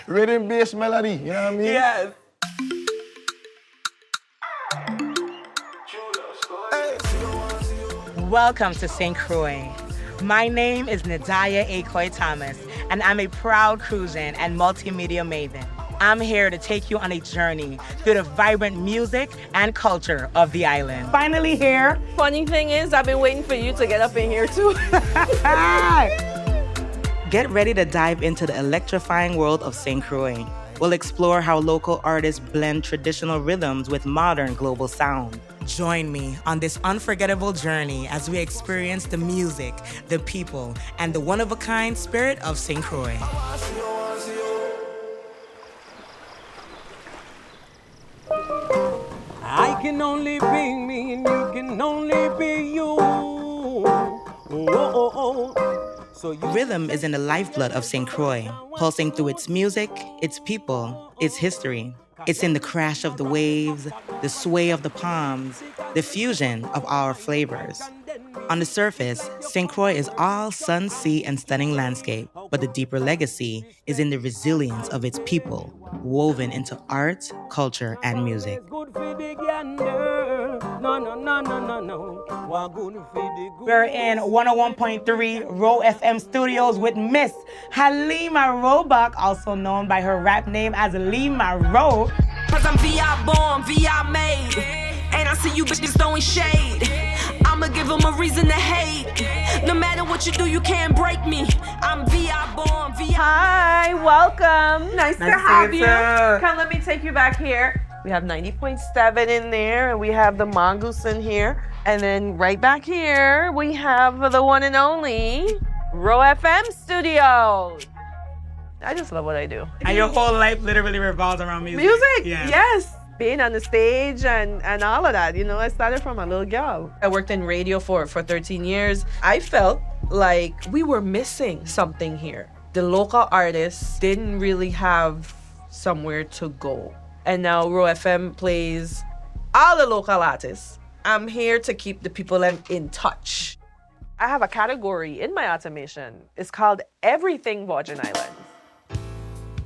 Rhythm-based melody, you know what I mean? Yes. Welcome to St. Croix. My name is Naydyeyah Acoy-Thomas, and I'm a proud cruising and multimedia maven. I'm here to take you on a journey through the vibrant music and culture of the island. Finally here. Funny thing is, I've been waiting for you to get up in here too. Get ready to dive into the electrifying world of St. Croix. We'll explore how local artists blend traditional rhythms with modern global sound. Join me on this unforgettable journey as we experience the music, the people, and the one-of-a-kind spirit of St. Croix. I can only be me and you can only be you. Rhythm is in the lifeblood of St. Croix, pulsing through its music, its people, its history. It's in the crash of the waves, the sway of the palms, the fusion of our flavors. On the surface, St. Croix is all sun, sea, and stunning landscape, but the deeper legacy is in the resilience of its people, woven into art, culture, and music. We're in 101.3 Roe FM studios with Miss Lima Roe, also known by her rap name as Lima Roe. Cause I'm VI born, VI made. And I see you bitches throwing shade. I'ma give them a reason to hate. No matter what you do, you can't break me. I'm VI born, VI. Hi, welcome. Nice to have see you. you too. Come, let me take you back here. We have 90.7 in there, and we have the mongoose in here. And then right back here, we have the one and only Roe FM Studios. I just love what I do. And your whole life literally revolves around music. Music, Yeah. yes. Being on the stage and all of that. You know, I started from a little girl. I worked in radio for 13 years. I felt like we were missing something here. The local artists didn't really have somewhere to go. And now Roe FM plays all the local artists. I'm here to keep the people in touch. I have a category in my automation. It's called Everything Virgin Islands.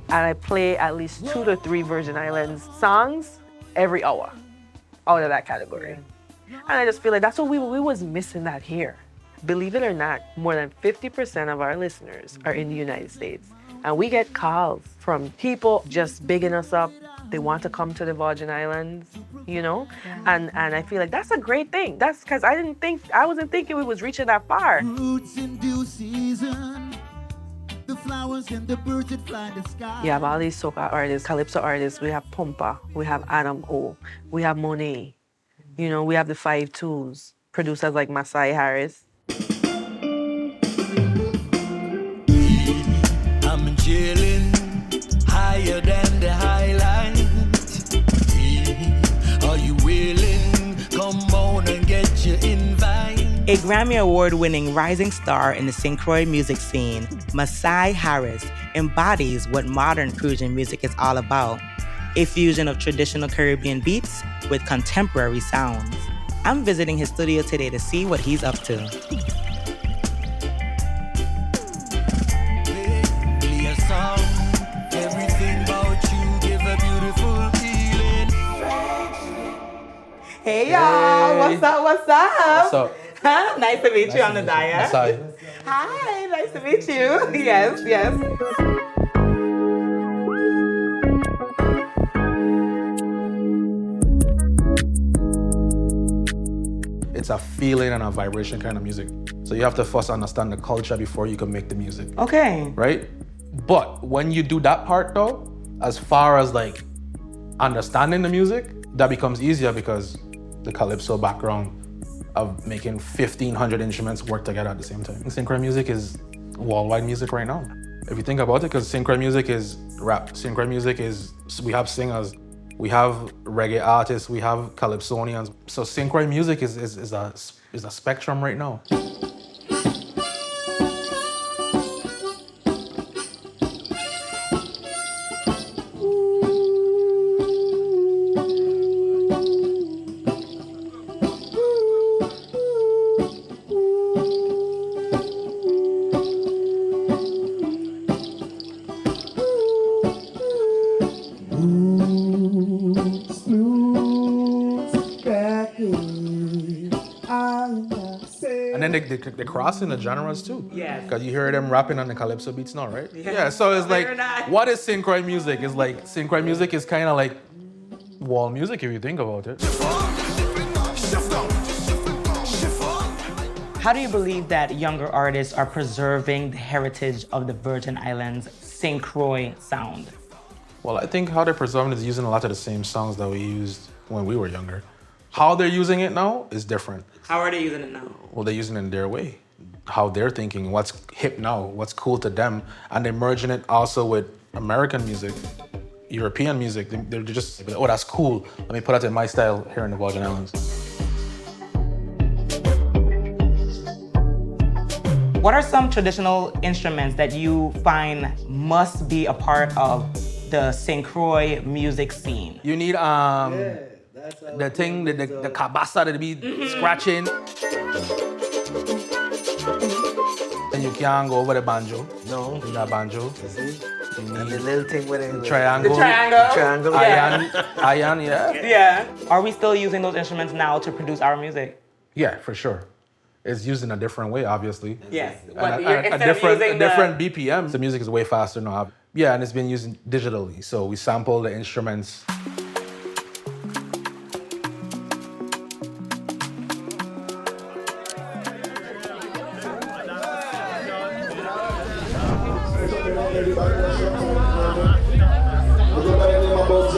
And I play at least 2 to 3 Virgin Islands songs every hour out of that category. And I just feel like that's what we was missing that here. Believe it or not, more than 50% of our listeners are in the United States. And we get calls from people just bigging us up. They want to come to the Virgin Islands, you know? Yeah. And I feel like that's a great thing. That's because I wasn't thinking we was reaching that far. Roots in due season. The flowers and the birds that fly the sky. You have all these soca artists, calypso artists. We have Pumpa, we have Adam O, we have Monet. You know, we have the 5 Tools, producers like Masai Harris. I'm chilling higher than the highlands. Are you willing? Come on and get your invite. A Grammy Award-winning rising star in the St. Croix music scene, Masai Harris embodies what modern cruising music is all about, a fusion of traditional Caribbean beats with contemporary sounds. I'm visiting his studio today to see what he's up to. Play a song, everything about you give a beautiful feeling. Hey y'all, what's up? What's up? Huh? Nice to meet you, I'm Naydyeyah. Sorry. Hi, nice to meet you. Yes. It's a feeling and a vibration kind of music. So you have to first understand the culture before you can make the music. Okay. Right? But when you do that part though, as far as like understanding the music, that becomes easier because the calypso background of making 1,500 instruments work together at the same time. St. Croix music is worldwide music right now. If you think about it, because St. Croix music is rap. St. Croix music is, we have singers, we have reggae artists, we have calypsonians. So St. Croix music is a spectrum right now. and they crossing the genres too. Yes. Because you hear them rapping on the calypso beats now, right? Yeah. So it's like, what is synchro music? It's like synchro music is kind of like wall music if you think about it. How do you believe that younger artists are preserving the heritage of the Virgin Islands St. Croix sound? Well, I think how they're preserving is using a lot of the same songs that we used when we were younger. How they're using it now is different. How are they using it now? Well, they're using it in their way. How they're thinking, what's hip now, what's cool to them. And they're merging it also with American music, European music. They're just, oh, that's cool. Let me put that in my style here in the Virgin Islands. What are some traditional instruments that you find must be a part of the St. Croix music scene? You need the thing, the kabasa that be scratching. Then you can't go over the banjo. No. You got banjo. And the little thing with it. Triangle. The triangle? Triangle. Iron, yeah. Yeah. Are we still using those instruments now to produce our music? Yeah, for sure. It's used in a different way, obviously. Yes. And a different BPM. The music is way faster now. Yeah, and it's been used digitally. So we sample the instruments.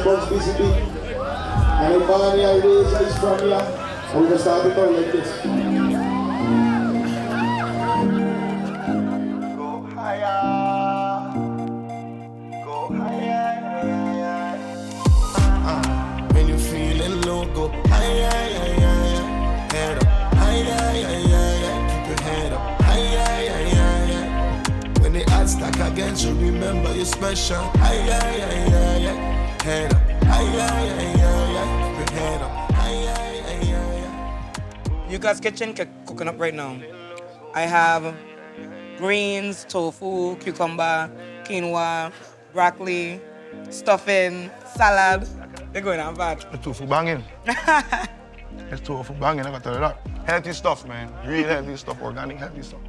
BugZBugs. And if I is from here, I'm going to start it out like this. Go higher. Go higher. When you feeling low, go higher. Head up. Higher. Keep your head up. Higher. When the odds stack against you, remember you're special. Higher. Head up. Higher. Keep your head up. You guys' kitchen cooking up right now. I have greens, tofu, cucumber, quinoa, broccoli, stuffing, salad. They're going on bad. The tofu banging. It's tofu banging, I gotta tell you that. Healthy stuff, man. Real healthy stuff, organic healthy stuff.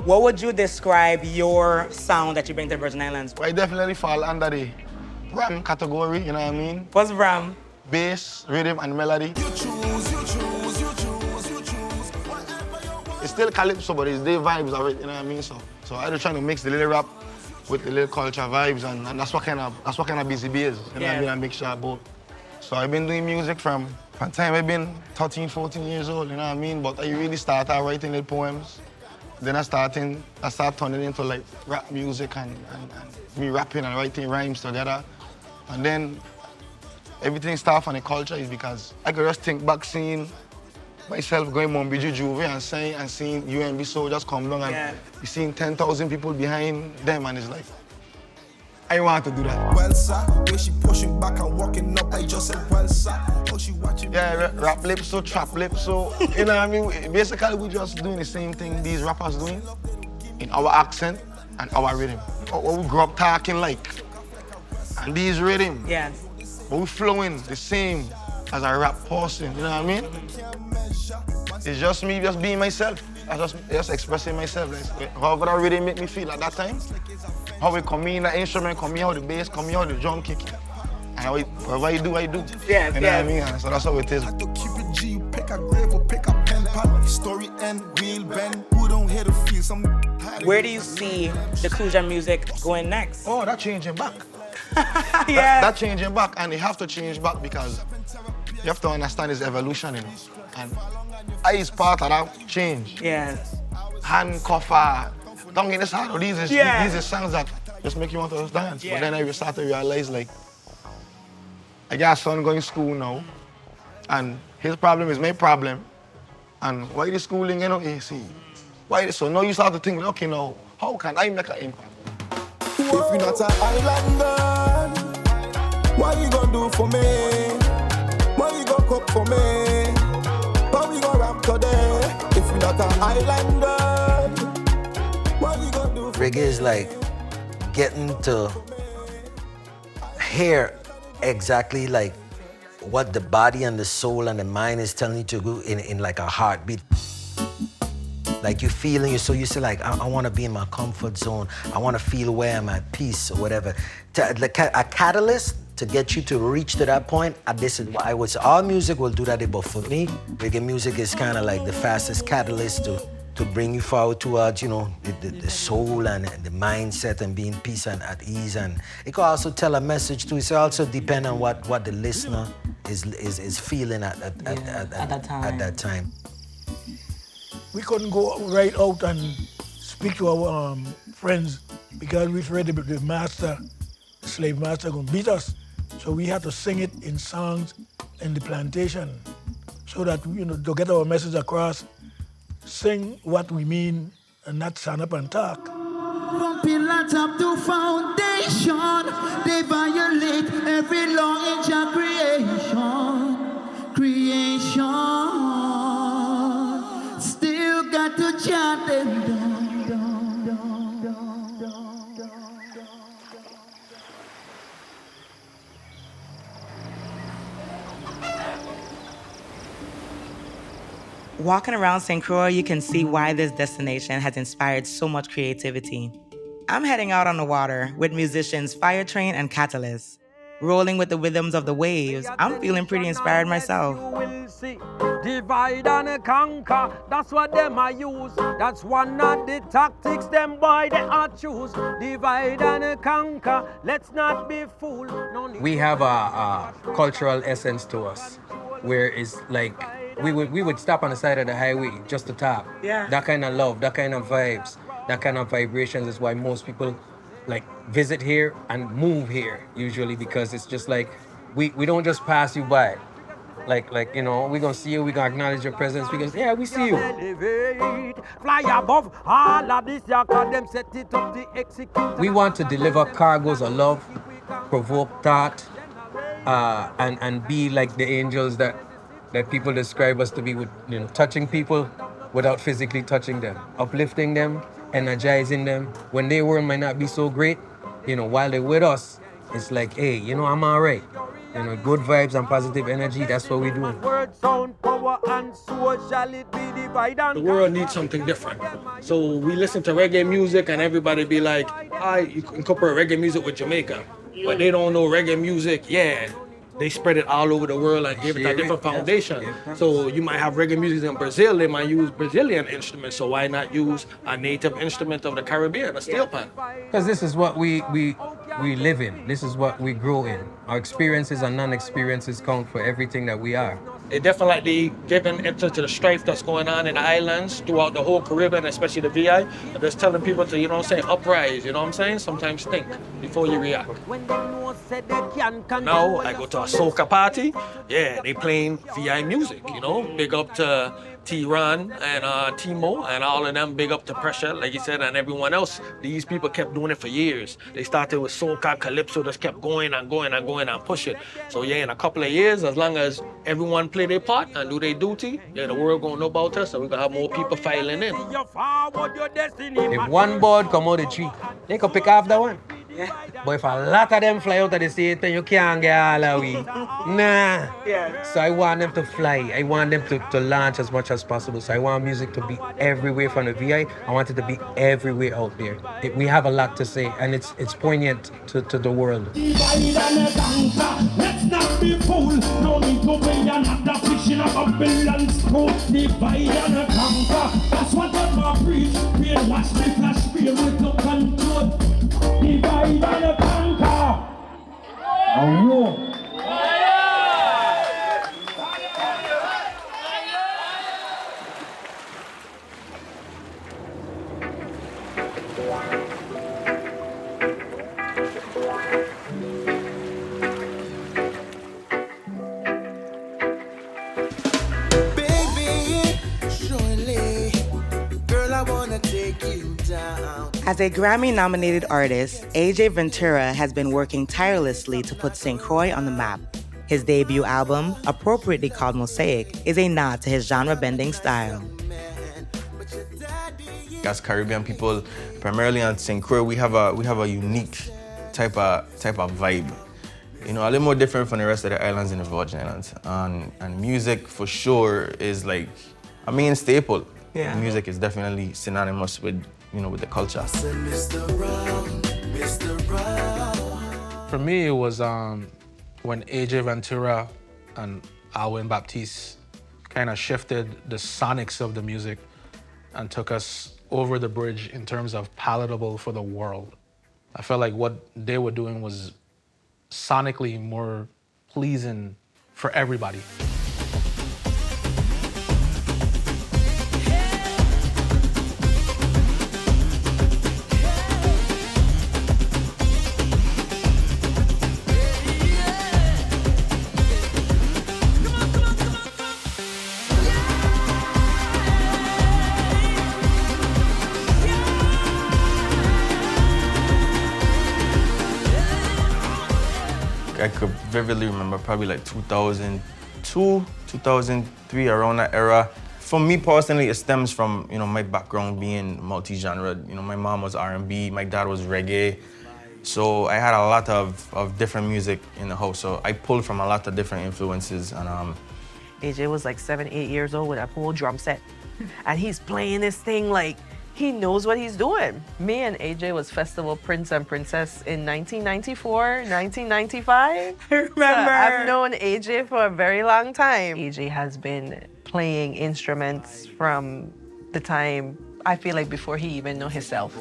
What would you describe your sound that you bring to the Virgin Islands? I definitely fall under the Ram category, you know what I mean? What's Ram? Bass, rhythm, and melody. You choose. It's still calypso, but it's the vibes of it, you know what I mean? So I just trying to mix the little rap with the little culture vibes, and that's what kind of BugZBugs is, you know what I mean? I mix sure both. So I've been doing music from time I've been 13, 14 years old, you know what I mean? But I really started writing little poems. Then I started turning into like rap music and me rapping and writing rhymes together. And then everything started from the culture is because I could just think back seeing myself going Mombiji Juve and seeing UMB soldiers come down and be seeing 10,000 people behind them, and it's like, I want to do that. Well, sir, where she pushing back and walking up, I just said, well, sir, how she watching? Yeah, rap lipso, trap lipso, you know what I mean? Basically, we're just doing the same thing these rappers doing in our accent and our rhythm. What we grew up talking like. And these rhythm, but we flowing the same as a rap person, you know what I mean? It's just me just being myself. I just expressing myself. Like, however that rhythm make me feel at that time. How we come in, the instrument come in, how the bass come in, how the drum kick in. And whatever I do, I do. Yes, you know what I mean? And so that's how it is. To keep it G, you pick a grave or pick a pen pal. Story end, wheel bend. Who don't hear the feel? Some. Where do you see the Kuja music going next? Oh, that changing back. Yeah. That changing back, and they have to change back because you have to understand its evolution, you know. And I is part of that change. Yes. Handcuffer. Don't get this hard. These are songs that just make you want to dance. But then I start to realize, like, I got a son going to school now, and his problem is my problem. And why the schooling, you know, see? Why this? So now you start to think, okay, now, how can I make an impact? If you're not an islander, what you gonna do for me? What you gonna cook for me? How we gonna rap today? If you're not an islander, what you gonna do for Reggae is like getting to hear exactly like what the body and the soul and the mind is telling you to do in like a heartbeat. Like you feeling, so you say like, I want to be in my comfort zone. I want to feel where I'm at peace or whatever. A catalyst to get you to reach to that point, this is why I would say all music will do that, but for me, reggae music is kind of like the fastest catalyst to bring you forward towards, you know, the soul and the mindset and being peace and at ease. And it can also tell a message too. It also depends on what the listener is feeling at that time. We couldn't go right out and speak to our friends because we afraid the master, slave master, gonna beat us. So we had to sing it in songs in the plantation so that, you know, to get our message across, sing what we mean and not stand up and talk. From pillar top to foundation, they violate every law in your creation. Still got to chant them down. Walking around St. Croix, you can see why this destination has inspired so much creativity. I'm heading out on the water with musicians Fire Train and Katalyss. Rolling with the rhythms of the waves, I'm feeling pretty inspired myself. Divide and conquer, that's what them I use. That's one of the tactics them boy they are choose. Divide and conquer, let's not be fooled. We have a cultural essence to us, where it's like we would stop on the side of the highway just to talk. Yeah. That kind of love, that kind of vibes, that kind of vibrations is why most people like visit here and move here usually, because it's just like we don't just pass you by. Like you know, we're gonna see you, we're gonna acknowledge your presence because yeah, we see you. Fly above all of this, them set it up the execute. We want to deliver cargoes of love, provoke thought, and be like the angels that people describe us to be, with, you know, touching people without physically touching them, uplifting them, energizing them. When their world might not be so great, you know, while they're with us, it's like, hey, you know, I'm all right. You know, good vibes and positive energy, that's what we're doing. Word, sound, power, and soul, shall it be divide and the world needs something different. So we listen to reggae music and everybody be like, you incorporate reggae music with Jamaica. But they don't know reggae music, they spread it all over the world and give it a different foundation. So you might have reggae music in Brazil, they might use Brazilian instruments, so why not use a native instrument of the Caribbean, a steel pan? Because this is what we live in, this is what we grow in. Our experiences and non-experiences count for everything that we are. It definitely giving into the strife that's going on in the islands throughout the whole Caribbean, especially the VI. And just telling people to, you know what I'm saying, uprise, you know what I'm saying? Sometimes think before you react. Now I go to a soca party, they playing VI music, you know? Big up to T-Ron and Timo and all of them, big up to Pressure, like you said, and everyone else. These people kept doing it for years. They started with soca, calypso, just kept going and going and going and push it. So in a couple of years, as long as everyone play their part and do their duty, the world gonna know about us and we're gonna have more people filing in. If one bird come out the tree, they can pick off that one. But if a lot of them fly out of the same thing, you can't get all of we. Nah. So I want them to fly. I want them to launch as much as possible. So I want music to be everywhere from the VI. I want it to be everywhere out there. We have a lot to say, and it's poignant to the world. Divide and conquer, let's not be fooled. No need to be another fish in a Babylon school. Divide and conquer, that's what I'm preach. Real watch me flash, real with no control. Divide and conquer. As a Grammy-nominated artist, AJ Ventura has been working tirelessly to put St. Croix on the map. His debut album, appropriately called Mosaic, is a nod to his genre-bending style. As Caribbean people, primarily on St. Croix, we have a unique type of vibe. You know, a little more different from the rest of the islands in the Virgin Islands. And music, for sure, is like a main staple. Yeah. Music is definitely synonymous with, you know, with the culture. For me, it was when AJ Ventura and Alwyn Baptiste kind of shifted the sonics of the music and took us over the bridge in terms of palatable for the world. I felt like what they were doing was sonically more pleasing for everybody. I could vividly remember probably like 2002, 2003, around that era. For me personally, it stems from, you know, my background being multi-genre. You know, my mom was R&B, my dad was reggae. So I had a lot of different music in the house. So I pulled from a lot of different influences. And AJ was like 7, 8 years old with a whole drum set. And he's playing this thing like he knows what he's doing. Me and AJ was Festival Prince and Princess in 1994, 1995. I remember. So I've known AJ for a very long time. AJ has been playing instruments from the time, I feel like before he even knew himself.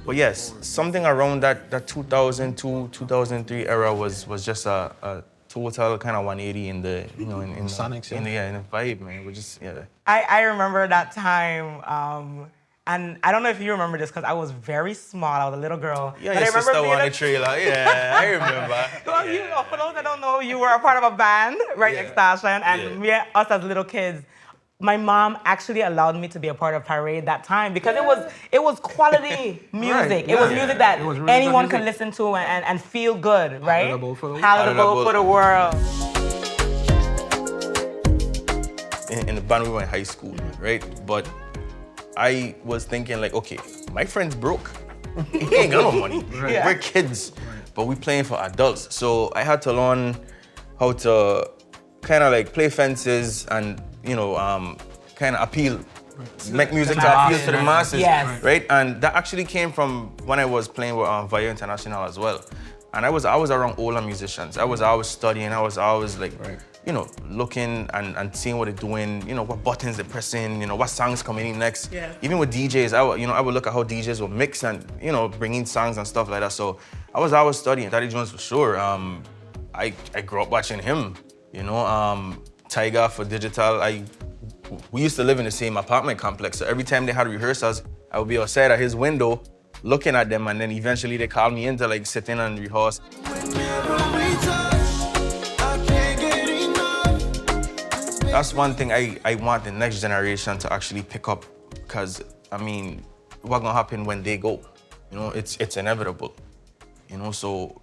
But yes, something around that 2002, 2003 era was just a total kind of 180 in the, you know, in the sonics, in the vibe, man. We just, yeah. I remember that time, and I don't know if you remember this because I was very small. I was a little girl. Yeah, but your I remember sister being won the trailer. Yeah, I remember. Well, you know, for those that don't know, you were a part of a band, right, Extortion, and us as little kids. My mom actually allowed me to be a part of Parade that time because it was quality music. Right. It was music that was really anyone good could music. listen to and feel good, right? Palatable for the world. Palatable for the world. In the band we were in high school, right? But I was thinking like, okay, my friend's broke. He ain't got no money. Right. We're kids, but we playing for adults. So I had to learn how to kind of like play fences and, you know, kind of appeal, make music to appeal to the masses, right? And that actually came from when I was playing with Via International as well. And I was around older musicians. I was always studying. I was always like, you know, looking and seeing what they're doing. You know, what buttons they're pressing. You know, what songs coming in next. Yeah. Even with DJs, I would look at how DJs will mix and, you know, bring in songs and stuff like that. So I was always studying. Daddy Jones for sure. I grew up watching him. You know, Tiger for digital. We used to live in the same apartment complex. So every time they had rehearsals, I would be outside at his window, looking at them, and then eventually they called me in to like sit in and rehearse. That's one thing I want the next generation to actually pick up, because I mean, what's gonna happen when they go? You know, it's inevitable. You know, so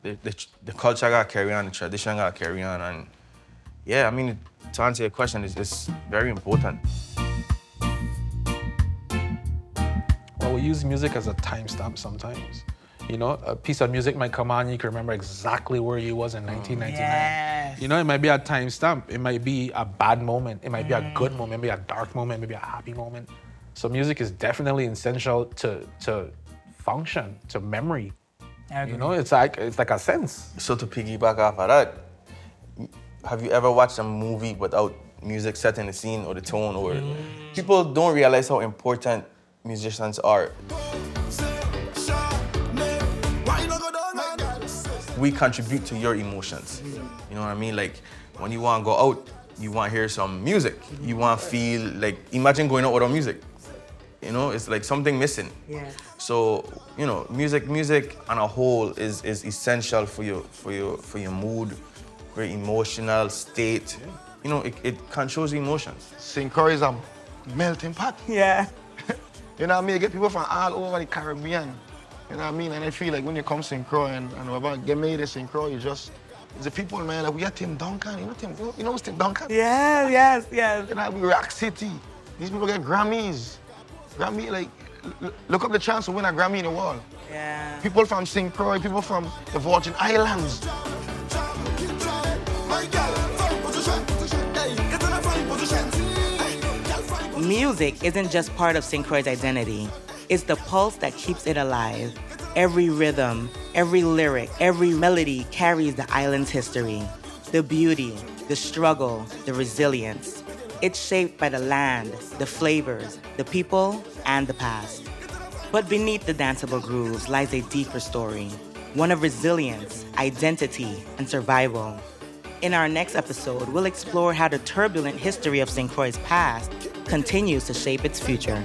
the culture gotta carry on, the tradition gotta carry on, and yeah, I mean, to answer your question, it's very important. Well, we use music as a timestamp sometimes. You know, a piece of music might come on, you can remember exactly where you was in 1999. Yes. You know, it might be a timestamp. It might be a bad moment. It might be a good moment, maybe a dark moment, maybe a happy moment. So music is definitely essential to function, to memory. You know, it's like a sense. So to piggyback off of that, have you ever watched a movie without music setting the scene or the tone? Or people don't realize how important musicians are. We contribute to your emotions. You know what I mean? Like when you want to go out, you want to hear some music. You want to feel like, imagine going out without music. You know, it's like something missing. Yeah. So, you know, music on a whole is essential for your mood, for your emotional state. You know, it controls emotions. St. Croix is a melting pot. Yeah. You know what I mean? You get people from all over the Caribbean. You know what I mean? And I feel like when you come to St. Croix and about get made in St. Croix, it's the people, man. Like we got Tim Duncan. You know what's Tim Duncan? Yes. You know, we Rock City. These people get Grammys. Like, look up the chance to win a Grammy in the world. Yeah. People from St. Croix, people from the Virgin Islands. Music isn't just part of St. Croix's identity. It's the pulse that keeps it alive. Every rhythm, every lyric, every melody carries the island's history. The beauty, the struggle, the resilience. It's shaped by the land, the flavors, the people, and the past. But beneath the danceable grooves lies a deeper story, one of resilience, identity, and survival. In our next episode, we'll explore how the turbulent history of St. Croix's past continues to shape its future.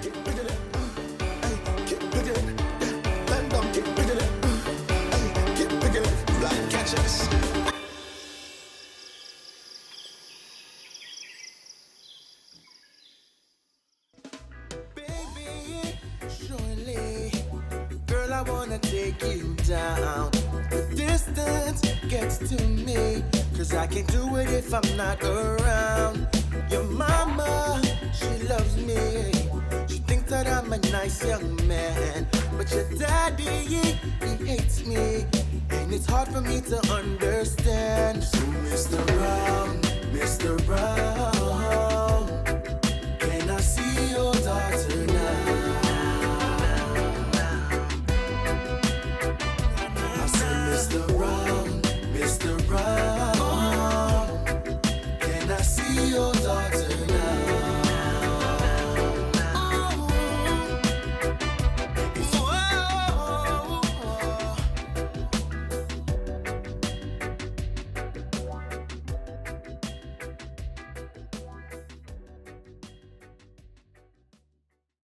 Girl, I wanna take you down. The distance gets to me, 'cause I can't do it if I'm not around. Your mama, she loves me. She thinks that I'm a nice young man, but your daddy, he hates me, and it's hard for me to understand. So Mr. Brown, can I see your daughter?